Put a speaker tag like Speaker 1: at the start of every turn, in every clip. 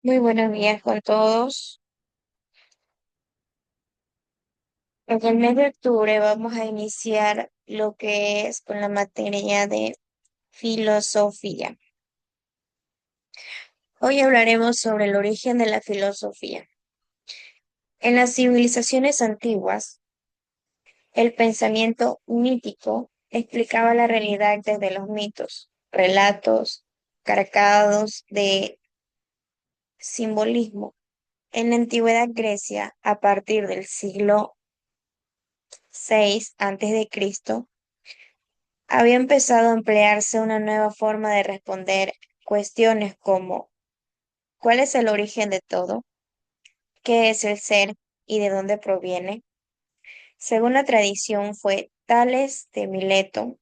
Speaker 1: Muy buenos días con todos. En el mes de octubre vamos a iniciar lo que es con la materia de filosofía. Hoy hablaremos sobre el origen de la filosofía. En las civilizaciones antiguas, el pensamiento mítico explicaba la realidad desde los mitos, relatos cargados de simbolismo. En la antigüedad Grecia, a partir del siglo VI a.C., había empezado a emplearse una nueva forma de responder cuestiones como ¿cuál es el origen de todo? ¿Qué es el ser y de dónde proviene? Según la tradición, fue Tales de Mileto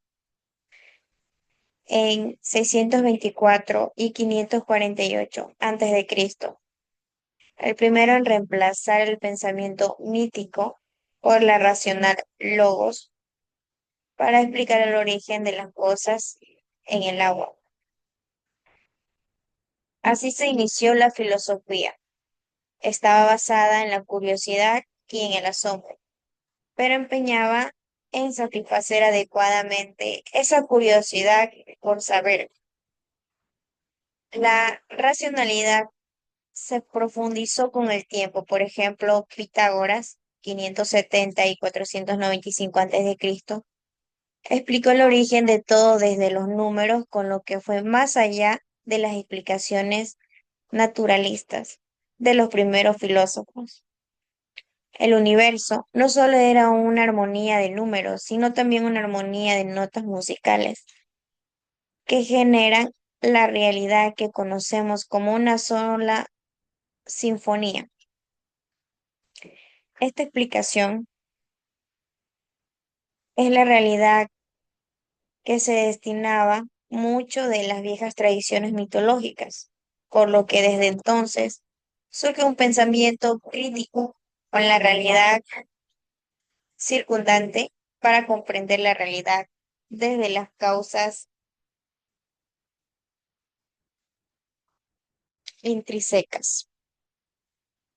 Speaker 1: en 624 y 548 a.C., el primero en reemplazar el pensamiento mítico por la racional logos para explicar el origen de las cosas en el agua. Así se inició la filosofía. Estaba basada en la curiosidad y en el asombro, pero empeñaba en satisfacer adecuadamente esa curiosidad por saber. La racionalidad se profundizó con el tiempo. Por ejemplo, Pitágoras, 570 y 495 a.C., explicó el origen de todo desde los números, con lo que fue más allá de las explicaciones naturalistas de los primeros filósofos. El universo no solo era una armonía de números, sino también una armonía de notas musicales que generan la realidad que conocemos como una sola sinfonía. Esta explicación es la realidad que se destinaba mucho de las viejas tradiciones mitológicas, por lo que desde entonces surge un pensamiento crítico con la realidad circundante para comprender la realidad desde las causas intrínsecas.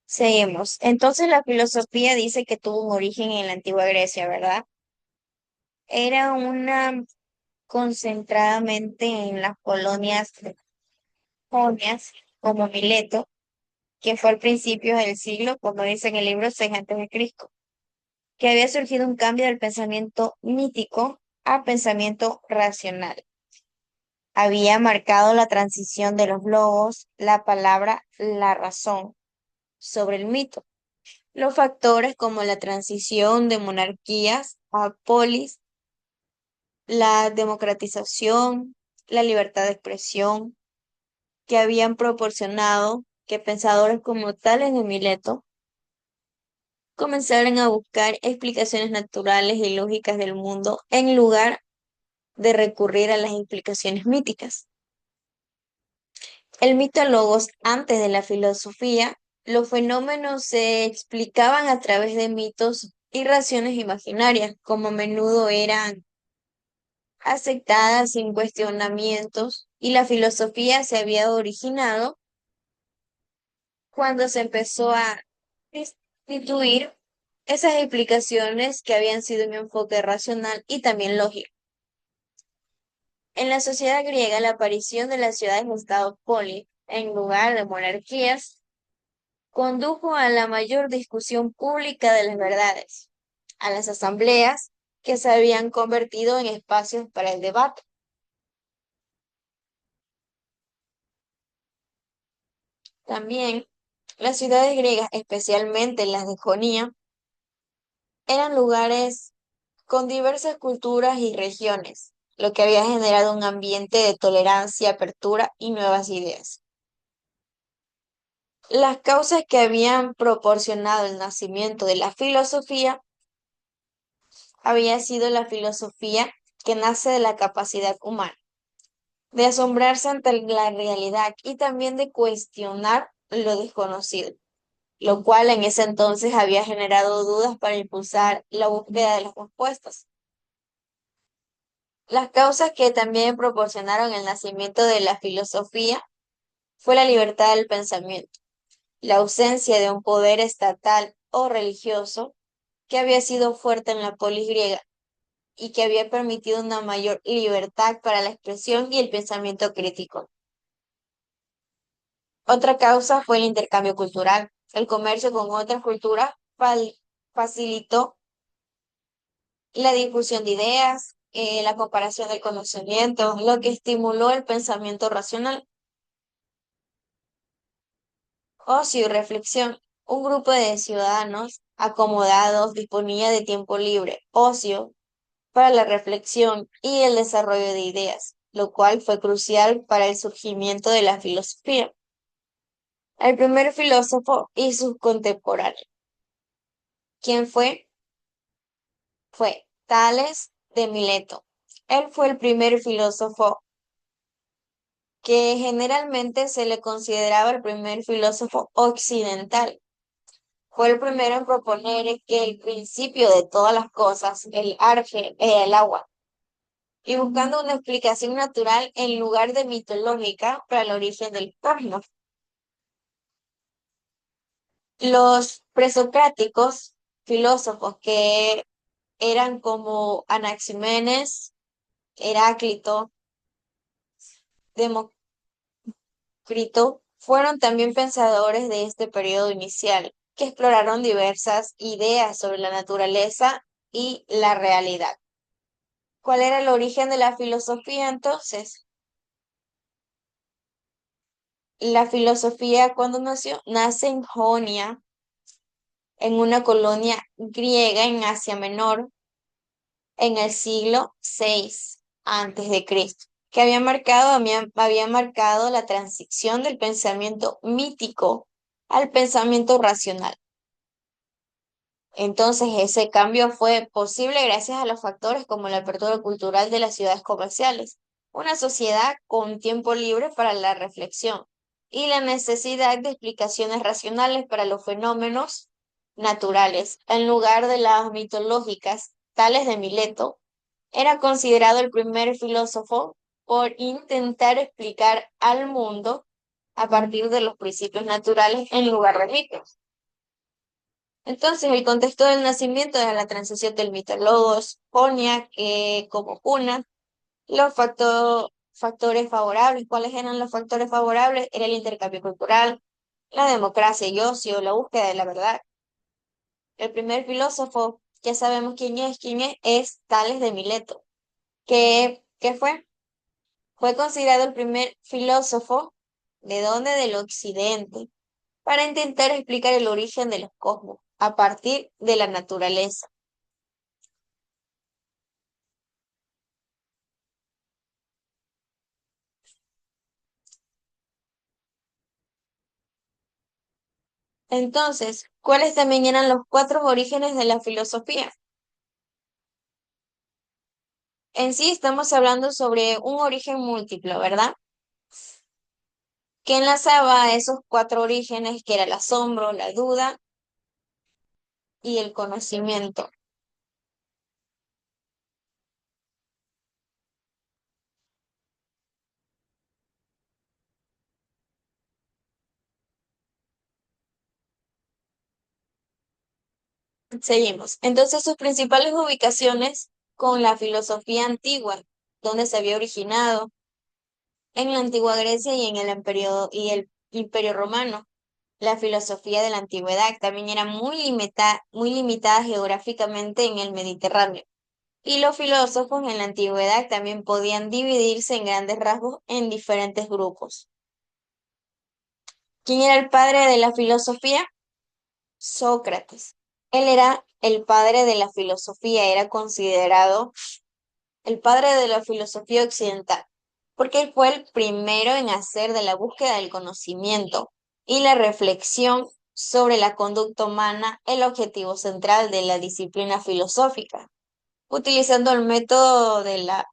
Speaker 1: Seguimos. Entonces la filosofía dice que tuvo un origen en la antigua Grecia, ¿verdad? Era una concentradamente en las colonias jonias como Mileto, que fue al principio del siglo, como dice en el libro 6 a.C., que había surgido un cambio del pensamiento mítico a pensamiento racional. Había marcado la transición de los logos, la palabra, la razón, sobre el mito. Los factores como la transición de monarquías a polis, la democratización, la libertad de expresión, que habían proporcionado que pensadores como Tales de Mileto comenzaran a buscar explicaciones naturales y lógicas del mundo en lugar de recurrir a las explicaciones míticas. El mito logos antes de la filosofía, los fenómenos se explicaban a través de mitos y razones imaginarias, como a menudo eran aceptadas sin cuestionamientos, y la filosofía se había originado cuando se empezó a instituir esas explicaciones que habían sido un enfoque racional y también lógico. En la sociedad griega, la aparición de las ciudades-estado poli en lugar de monarquías condujo a la mayor discusión pública de las verdades, a las asambleas que se habían convertido en espacios para el debate. También las ciudades griegas, especialmente las de Jonía, eran lugares con diversas culturas y regiones, lo que había generado un ambiente de tolerancia, apertura y nuevas ideas. Las causas que habían proporcionado el nacimiento de la filosofía había sido la filosofía que nace de la capacidad humana, de asombrarse ante la realidad y también de cuestionar lo desconocido, lo cual en ese entonces había generado dudas para impulsar la búsqueda de las respuestas. Las causas que también proporcionaron el nacimiento de la filosofía fue la libertad del pensamiento, la ausencia de un poder estatal o religioso que había sido fuerte en la polis griega y que había permitido una mayor libertad para la expresión y el pensamiento crítico. Otra causa fue el intercambio cultural. El comercio con otras culturas facilitó la difusión de ideas, la comparación del conocimiento, lo que estimuló el pensamiento racional. Ocio y reflexión. Un grupo de ciudadanos acomodados disponía de tiempo libre, ocio, para la reflexión y el desarrollo de ideas, lo cual fue crucial para el surgimiento de la filosofía. El primer filósofo y sus contemporáneos. ¿Quién fue? Fue Tales de Mileto. Él fue el primer filósofo que generalmente se le consideraba el primer filósofo occidental. Fue el primero en proponer que el principio de todas las cosas, el arge, era el agua, y buscando una explicación natural en lugar de mitológica para el origen del cosmos. Los presocráticos, filósofos que eran como Anaximenes, Heráclito, Demócrito, fueron también pensadores de este periodo inicial, que exploraron diversas ideas sobre la naturaleza y la realidad. ¿Cuál era el origen de la filosofía entonces? La filosofía, ¿cuándo nació? Nace en Jonia, en una colonia griega en Asia Menor, en el siglo VI antes de Cristo, que había marcado la transición del pensamiento mítico al pensamiento racional. Entonces, ese cambio fue posible gracias a los factores como la apertura cultural de las ciudades comerciales, una sociedad con tiempo libre para la reflexión y la necesidad de explicaciones racionales para los fenómenos naturales, en lugar de las mitológicas, tales de Mileto. Era considerado el primer filósofo por intentar explicar al mundo a partir de los principios naturales en lugar de mitos. Entonces, el contexto del nacimiento era la transición del mito logos, Jonia, como cuna, los factores favorables. ¿Cuáles eran los factores favorables? Era el intercambio cultural, la democracia y ocio, la búsqueda de la verdad. El primer filósofo, ya sabemos es Tales de Mileto. ¿Qué fue? Fue considerado el primer filósofo, ¿de dónde? Del occidente, para intentar explicar el origen de los cosmos a partir de la naturaleza. Entonces, ¿cuáles también eran los cuatro orígenes de la filosofía? En sí estamos hablando sobre un origen múltiplo, ¿verdad? Que enlazaba esos cuatro orígenes, que era el asombro, la duda y el conocimiento. Seguimos. Entonces, sus principales ubicaciones con la filosofía antigua, donde se había originado en la antigua Grecia y en el Imperio Romano. La filosofía de la antigüedad también era muy limitada geográficamente en el Mediterráneo. Y los filósofos en la antigüedad también podían dividirse en grandes rasgos en diferentes grupos. ¿Quién era el padre de la filosofía? Sócrates. Él era el padre de la filosofía, era considerado el padre de la filosofía occidental, porque él fue el primero en hacer de la búsqueda del conocimiento y la reflexión sobre la conducta humana el objetivo central de la disciplina filosófica, utilizando el método de la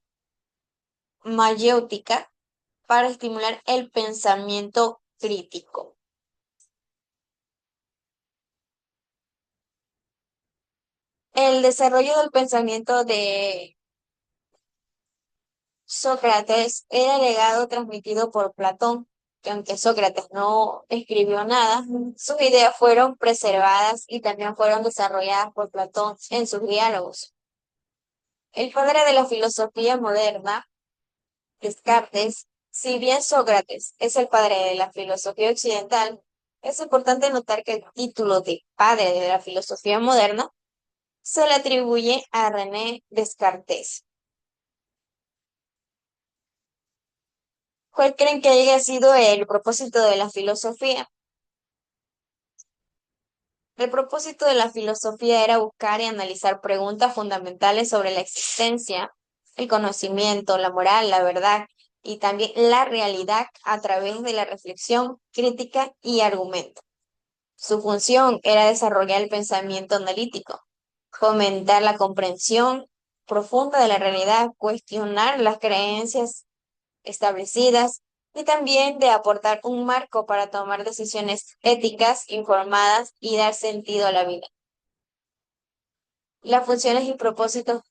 Speaker 1: mayéutica para estimular el pensamiento crítico. El desarrollo del pensamiento de Sócrates era el legado transmitido por Platón, que aunque Sócrates no escribió nada, sus ideas fueron preservadas y también fueron desarrolladas por Platón en sus diálogos. El padre de la filosofía moderna, Descartes, si bien Sócrates es el padre de la filosofía occidental, es importante notar que el título de padre de la filosofía moderna se le atribuye a René Descartes. ¿Cuál creen que haya sido el propósito de la filosofía? El propósito de la filosofía era buscar y analizar preguntas fundamentales sobre la existencia, el conocimiento, la moral, la verdad y también la realidad a través de la reflexión, crítica y argumento. Su función era desarrollar el pensamiento analítico, fomentar la comprensión profunda de la realidad, cuestionar las creencias establecidas y también de aportar un marco para tomar decisiones éticas, informadas y dar sentido a la vida. Las funciones y propósitos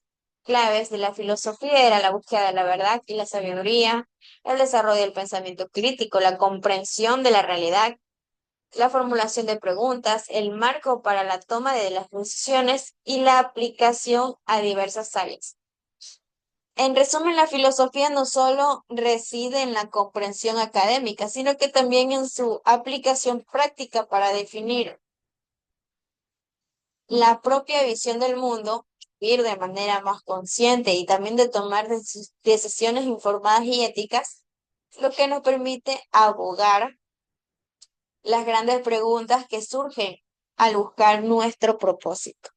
Speaker 1: claves de la filosofía era la búsqueda de la verdad y la sabiduría, el desarrollo del pensamiento crítico, la comprensión de la realidad, la formulación de preguntas, el marco para la toma de las decisiones y la aplicación a diversas áreas. En resumen, la filosofía no solo reside en la comprensión académica, sino que también en su aplicación práctica para definir la propia visión del mundo, ir de manera más consciente y también de tomar decisiones informadas y éticas, lo que nos permite abogar las grandes preguntas que surgen al buscar nuestro propósito.